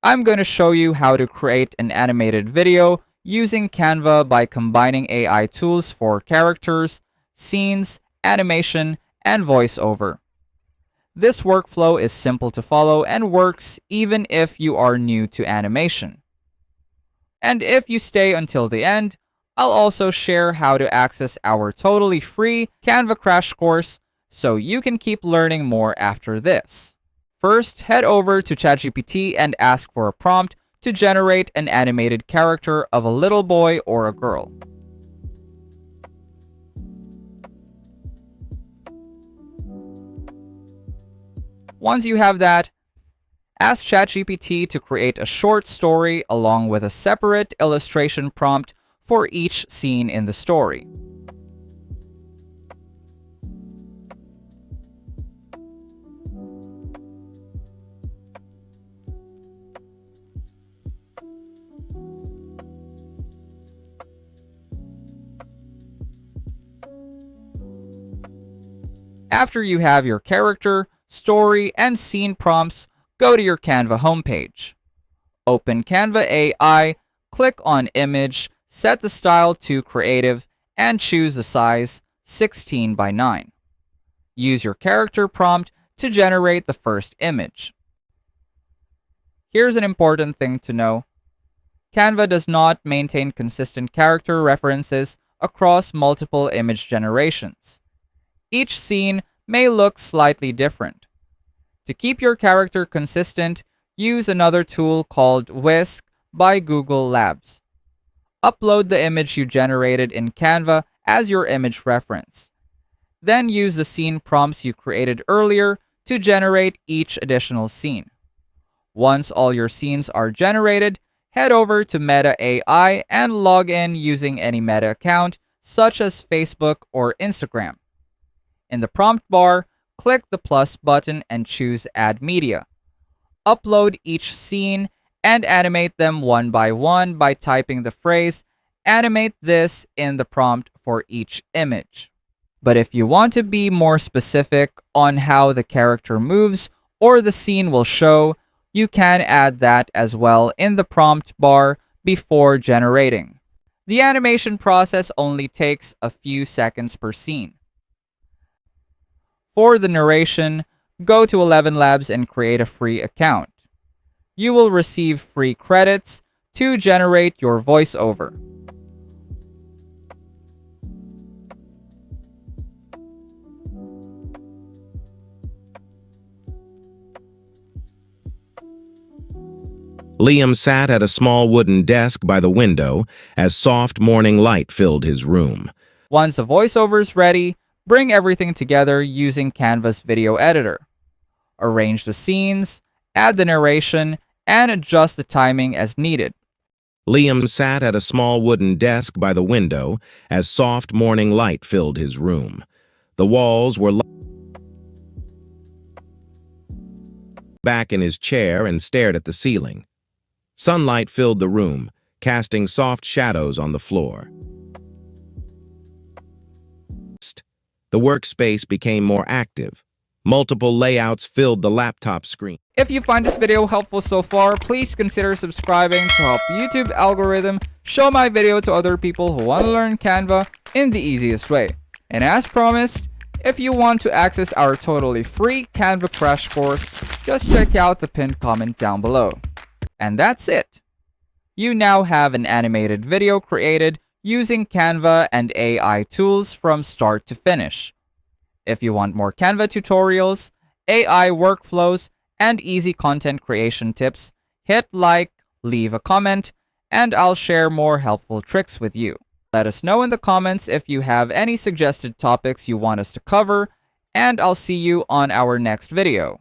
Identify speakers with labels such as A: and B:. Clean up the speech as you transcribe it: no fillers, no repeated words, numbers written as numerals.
A: I'm going to show you how to create an animated video using Canva by combining AI tools for characters, scenes, animation, and voiceover. This workflow is simple to follow and works even if you are new to animation. And if you stay until the end, I'll also share how to access our totally free Canva crash course so you can keep learning more after this. First, head over to ChatGPT and ask for a prompt to generate an animated character of a little boy or a girl. Once you have that, ask ChatGPT to create a short story along with a separate illustration prompt for each scene in the story. After you have your character, story, and scene prompts, go to your Canva homepage. Open Canva AI, click on Image, set the style to Creative, and choose the size 16 by 9. Use your character prompt to generate the first image. Here's an important thing to know. Canva does not maintain consistent character references across multiple image generations. Each scene may look slightly different. To keep your character consistent, use another tool called Whisk by Google Labs. Upload the image you generated in Canva as your image reference. Then use the scene prompts you created earlier to generate each additional scene. Once all your scenes are generated, head over to Meta AI and log in using any Meta account, such as Facebook or Instagram. In the prompt bar, click the plus button and choose Add Media. Upload each scene and animate them one by typing the phrase, "Animate this" in the prompt for each image. But if you want to be more specific on how the character moves or the scene will show, you can add that as well in the prompt bar before generating. The animation process only takes a few seconds per scene. For the narration, go to 11 Labs and create a free account. You will receive free credits to generate your voiceover.
B: Liam sat at a small wooden desk by the window as soft morning light filled his room.
A: Once the voiceover is ready, bring everything together using Canva's video editor. Arrange the scenes, add the narration, and adjust the timing as needed.
B: Liam sat at a small wooden desk by the window as soft morning light filled his room. The walls were back in his chair and stared at the ceiling. Sunlight filled the room, casting soft shadows on the floor. The workspace became more active. Multiple layouts filled the laptop screen.
A: If you find this video helpful so far, please consider subscribing to help YouTube algorithm show my video to other people who want to learn Canva in the easiest way. And as promised, if you want to access our totally free Canva crash course, just check out the pinned comment down below. And that's it. You now have an animated video created using Canva and AI tools from start to finish. If you want more Canva tutorials, AI workflows, and easy content creation tips, hit like, leave a comment, and I'll share more helpful tricks with you. Let us know in the comments if you have any suggested topics you want us to cover, and I'll see you on our next video.